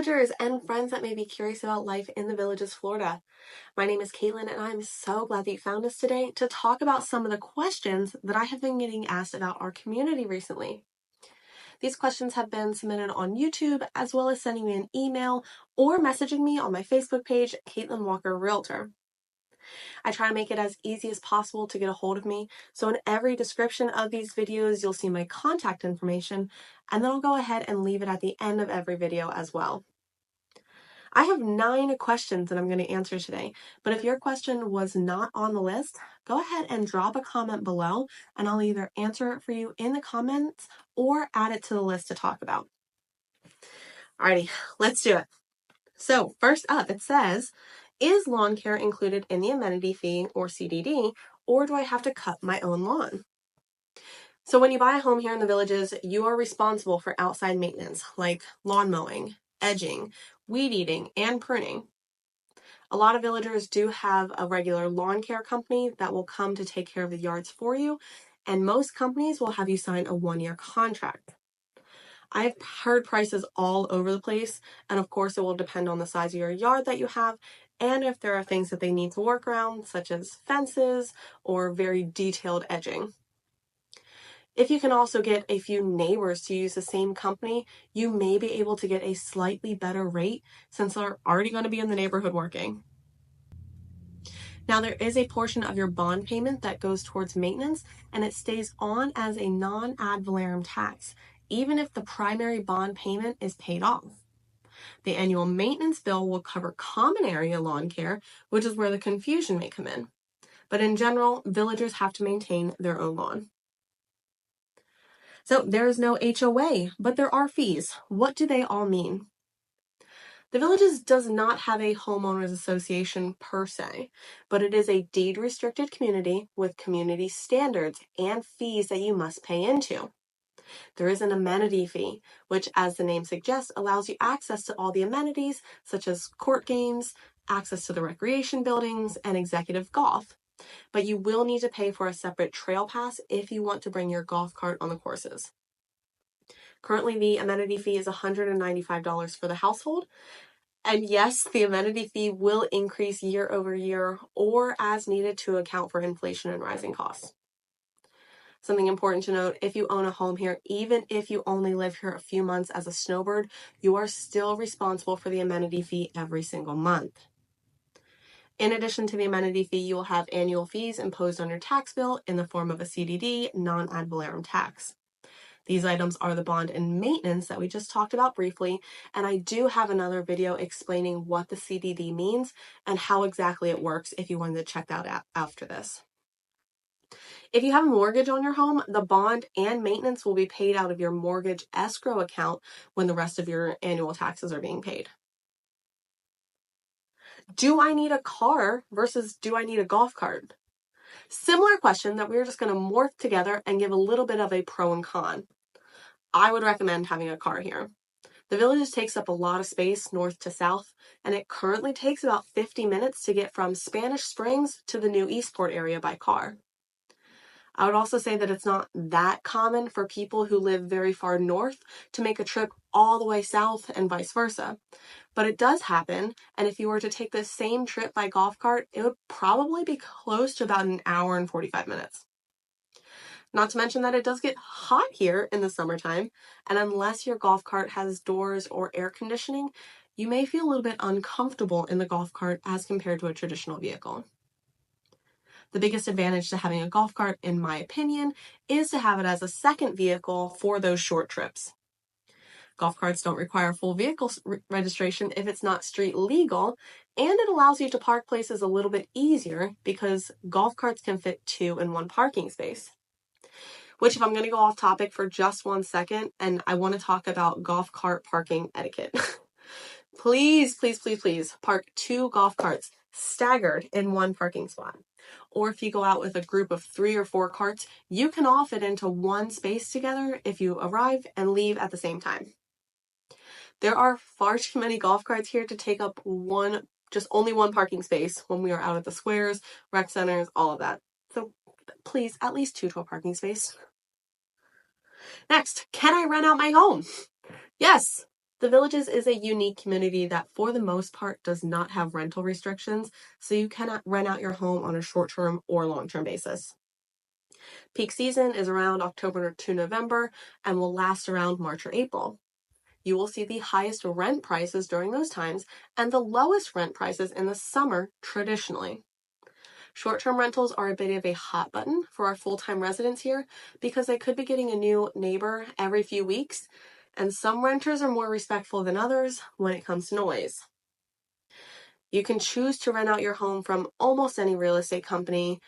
villagers and friends that may be curious about life in the Villages, Florida. My name is Kaitlyn, and I'm so glad that you found us today to talk about some of the questions that I have been getting asked about our community recently. These questions have been submitted on YouTube, as well as sending me an email or messaging me on my Facebook page, Kaitlyn Walker Realtor. I try to make it as easy as possible to get a hold of me, so in every description of these videos, you'll see my contact information, and then I'll go ahead and leave it at the end of every video as well. I have 9 questions that I'm going to answer today, but if your question was not on the list, go ahead and drop a comment below, and I'll either answer it for you in the comments or add it to the list to talk about. Alrighty, let's do it. So first up, it says, is lawn care included in the amenity fee or CDD, or do I have to cut my own lawn? So when you buy a home here in the Villages, you are responsible for outside maintenance like lawn mowing, edging, weed eating, and pruning. A lot of villagers do have a regular lawn care company that will come to take care of the yards for you, and most companies will have you sign a 1-year contract. I've heard prices all over the place, and of course it will depend on the size of your yard that you have and if there are things that they need to work around, such as fences or very detailed edging. If you can also get a few neighbors to use the same company, you may be able to get a slightly better rate since they're already going to be in the neighborhood working. Now, there is a portion of your bond payment that goes towards maintenance, and it stays on as a non-ad valorem tax, even if the primary bond payment is paid off. The annual maintenance bill will cover common area lawn care, which is where the confusion may come in. But in general, villagers have to maintain their own lawn. So there is no HOA, but there are fees. What do they all mean? The Villages does not have a homeowners association per se, but it is a deed-restricted community with community standards and fees that you must pay into. There is an amenity fee, which, as the name suggests, allows you access to all the amenities, such as court games, access to the recreation buildings, and executive golf. But you will need to pay for a separate trail pass if you want to bring your golf cart on the courses. Currently, the amenity fee is $195 for the household. And yes, the amenity fee will increase year over year or as needed to account for inflation and rising costs. Something important to note, if you own a home here, even if you only live here a few months as a snowbird, you are still responsible for the amenity fee every single month. In addition to the amenity fee, you will have annual fees imposed on your tax bill in the form of a CDD, non-ad valorem tax. These items are the bond and maintenance that we just talked about briefly, and I do have another video explaining what the CDD means and how exactly it works if you wanted to check that out after this. If you have a mortgage on your home, the bond and maintenance will be paid out of your mortgage escrow account when the rest of your annual taxes are being paid. Do I need a car versus do I need a golf cart? Similar question that we're just going to morph together and give a little bit of a pro and con. I would recommend having a car here. The Villages takes up a lot of space north to south, and it currently takes about 50 minutes to get from Spanish Springs to the new Eastport area by car. I would also say that it's not that common for people who live very far north to make a trip all the way south and vice versa. But it does happen, and if you were to take the same trip by golf cart, it would probably be close to about an hour and 45 minutes. Not to mention that it does get hot here in the summertime, and unless your golf cart has doors or air conditioning, you may feel a little bit uncomfortable in the golf cart as compared to a traditional vehicle. The biggest advantage to having a golf cart, in my opinion, is to have it as a second vehicle for those short trips. Golf carts don't require full vehicle registration if it's not street legal, and it allows you to park places a little bit easier because golf carts can fit 2 in 1 parking space. Which, if I'm going to go off topic for just 1 second, and I want to talk about golf cart parking etiquette. Please, please, please, please park 2 golf carts staggered in 1 parking spot. Or if you go out with a group of 3 or 4 carts, you can all fit into 1 space together if you arrive and leave at the same time. There are far too many golf carts here to take up only one parking space when we are out at the squares, rec centers, all of that. So please, at least 2 to a parking space. Next, can I rent out my home? Yes. The Villages is a unique community that, for the most part, does not have rental restrictions, so you cannot rent out your home on a short-term or long-term basis. Peak season is around October to November and will last around March or April. You will see the highest rent prices during those times and the lowest rent prices in the summer traditionally. Short-term rentals are a bit of a hot button for our full-time residents here because they could be getting a new neighbor every few weeks, and some renters are more respectful than others when it comes to noise. You can choose to rent out your home from almost any real estate company,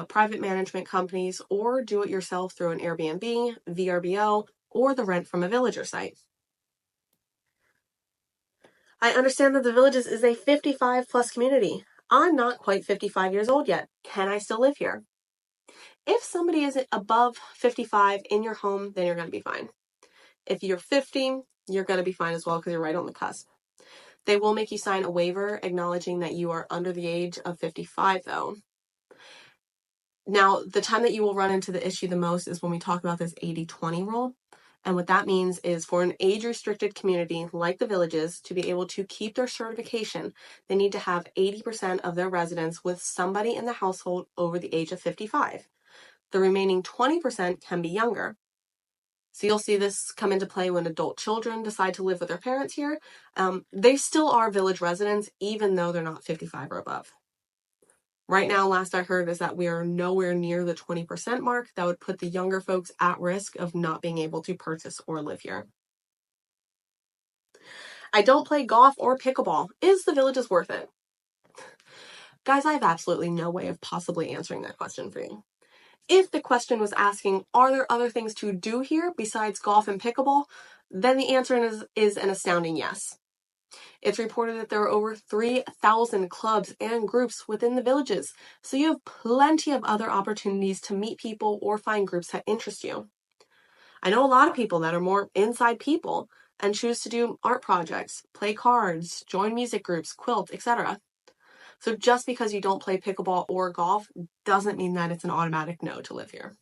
private management companies, or do it yourself through an Airbnb, VRBO, or the Rent from a Villager site. I understand that the Villages is a 55 plus community. I'm not quite 55 years old yet. Can I still live here? If somebody is above 55 in your home, then you're going to be fine. If you're 50, you're going to be fine as well because you're right on the cusp. They will make you sign a waiver acknowledging that you are under the age of 55, though. Now, the time that you will run into the issue the most is when we talk about this 80-20 rule. And what that means is for an age-restricted community like the Villages to be able to keep their certification, they need to have 80% of their residents with somebody in the household over the age of 55. The remaining 20% can be younger. So you'll see this come into play when adult children decide to live with their parents here. They still are village residents, even though they're not 55 or above. Right now, last I heard is that we are nowhere near the 20% mark. That would put the younger folks at risk of not being able to purchase or live here. I don't play golf or pickleball. Is the Villages worth it? Guys, I have absolutely no way of possibly answering that question for you. If the question was asking, are there other things to do here besides golf and pickleball? Then the answer is an astounding yes. It's reported that there are over 3,000 clubs and groups within the Villages, so you have plenty of other opportunities to meet people or find groups that interest you. I know a lot of people that are more inside people and choose to do art projects, play cards, join music groups, quilt, etc. So just because you don't play pickleball or golf doesn't mean that it's an automatic no to live here.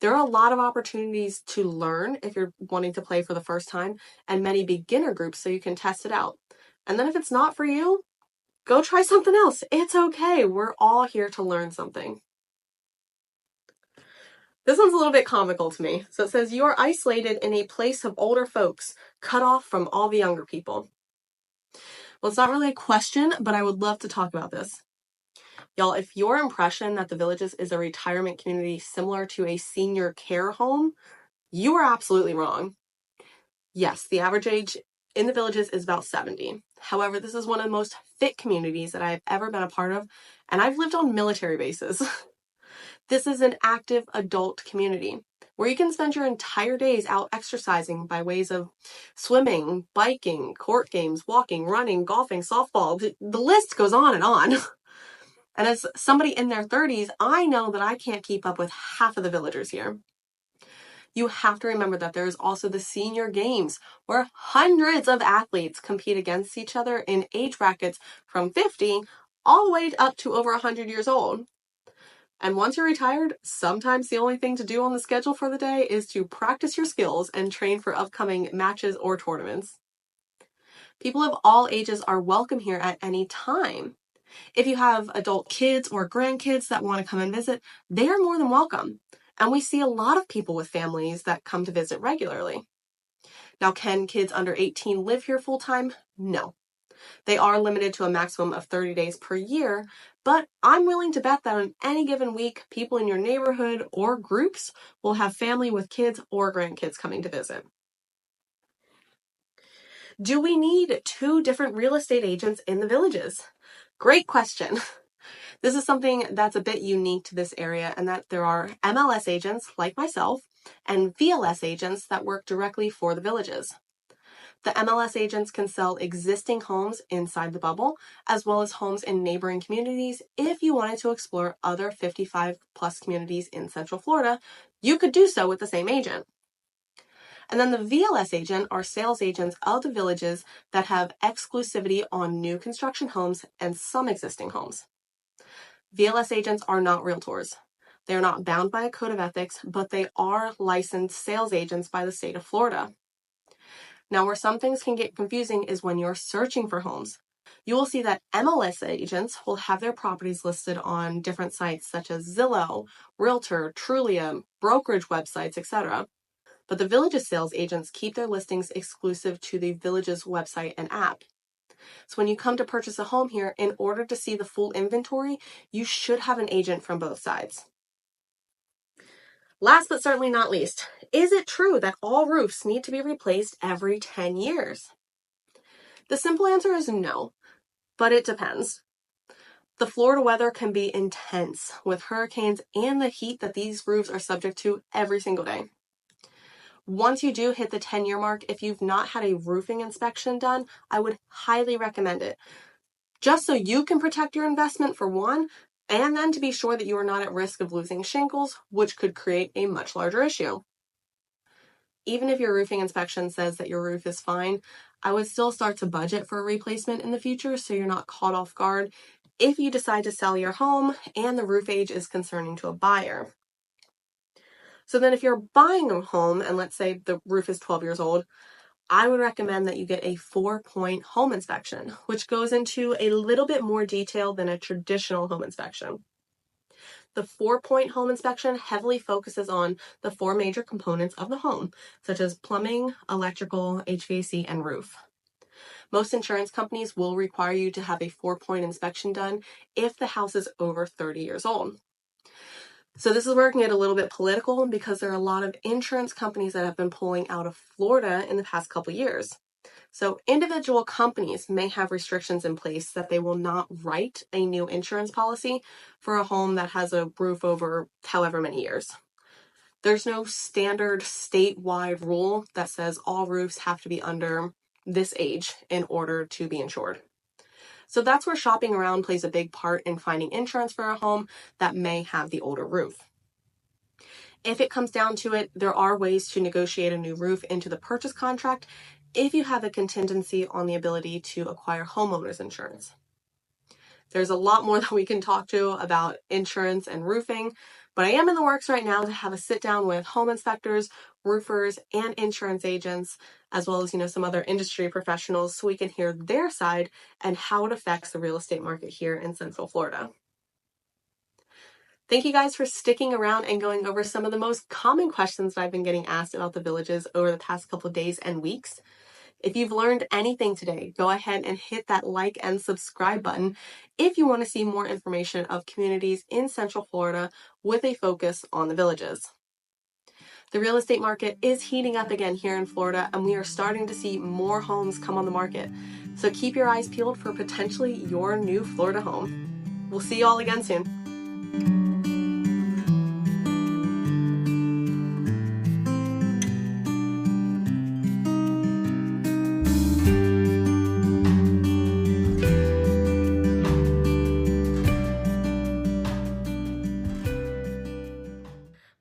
There are a lot of opportunities to learn if you're wanting to play for the first time, and many beginner groups so you can test it out. And then if it's not for you, go try something else. It's okay. We're all here to learn something. This one's a little bit comical to me. So it says, you are isolated in a place of older folks, cut off from all the younger people. Well, it's not really a question, but I would love to talk about this. Y'all, if your impression that the Villages is a retirement community similar to a senior care home, you are absolutely wrong. Yes, the average age in the Villages is about 70. However, this is one of the most fit communities that I've ever been a part of, and I've lived on military bases. This is an active adult community where you can spend your entire days out exercising by ways of swimming, biking, court games, walking, running, golfing, softball. The list goes on and on. And as somebody in their 30s, I know that I can't keep up with half of the villagers here. You have to remember that there is also the senior games where hundreds of athletes compete against each other in age brackets from 50 all the way up to over 100 years old. And once you're retired, sometimes the only thing to do on the schedule for the day is to practice your skills and train for upcoming matches or tournaments. People of all ages are welcome here at any time. If you have adult kids or grandkids that want to come and visit, they are more than welcome. And we see a lot of people with families that come to visit regularly. Now, can kids under 18 live here full time? No. They are limited to a maximum of 30 days per year, but I'm willing to bet that on any given week, people in your neighborhood or groups will have family with kids or grandkids coming to visit. Do we need 2 different real estate agents in the Villages? Great question. This is something that's a bit unique to this area, and that there are MLS agents like myself and VLS agents that work directly for the Villages. The MLS agents can sell existing homes inside the bubble, as well as homes in neighboring communities. If you wanted to explore other 55 plus communities in Central Florida, you could do so with the same agent. And then the VLS agent are sales agents of the Villages that have exclusivity on new construction homes and some existing homes. VLS agents are not realtors. They are not bound by a code of ethics, but they are licensed sales agents by the state of Florida. Now, where some things can get confusing is when you're searching for homes. You will see that MLS agents will have their properties listed on different sites such as Zillow, Realtor, Trulia, brokerage websites, etc. But the Village's sales agents keep their listings exclusive to the Village's website and app. So when you come to purchase a home here, in order to see the full inventory, you should have an agent from both sides. Last but certainly not least, is it true that all roofs need to be replaced every 10 years? The simple answer is no, but it depends. The Florida weather can be intense with hurricanes and the heat that these roofs are subject to every single day. Once you do hit the 10-year mark, if you've not had a roofing inspection done, I would highly recommend it. Just so you can protect your investment for one, and then to be sure that you are not at risk of losing shingles, which could create a much larger issue. Even if your roofing inspection says that your roof is fine, I would still start to budget for a replacement in the future so you're not caught off guard if you decide to sell your home and the roof age is concerning to a buyer. So then if you're buying a home and let's say the roof is 12 years old, I would recommend that you get a 4-point home inspection, which goes into a little bit more detail than a traditional home inspection. The 4-point home inspection heavily focuses on the 4 major components of the home, such as plumbing, electrical, HVAC, and roof. Most insurance companies will require you to have a 4-point inspection done if the house is over 30 years old. So this is where it can get a little bit political because there are a lot of insurance companies that have been pulling out of Florida in the past couple years. So individual companies may have restrictions in place that they will not write a new insurance policy for a home that has a roof over however many years. There's no standard statewide rule that says all roofs have to be under this age in order to be insured. So that's where shopping around plays a big part in finding insurance for a home that may have the older roof. If it comes down to it, there are ways to negotiate a new roof into the purchase contract if you have a contingency on the ability to acquire homeowners insurance. There's a lot more that we can talk to about insurance and roofing, but I am in the works right now to have a sit down with home inspectors, roofers, and insurance agents, as well as, some other industry professionals so we can hear their side and how it affects the real estate market here in Central Florida. Thank you guys for sticking around and going over some of the most common questions that I've been getting asked about the Villages over the past couple days and weeks. If you've learned anything today, go ahead and hit that like and subscribe button if you want to see more information of communities in Central Florida with a focus on the Villages. The real estate market is heating up again here in Florida, and we are starting to see more homes come on the market. So keep your eyes peeled for potentially your new Florida home. We'll see you all again soon.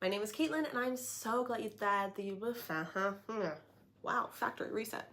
My name is Kaitlyn, and I'm so glad that wow, factory reset.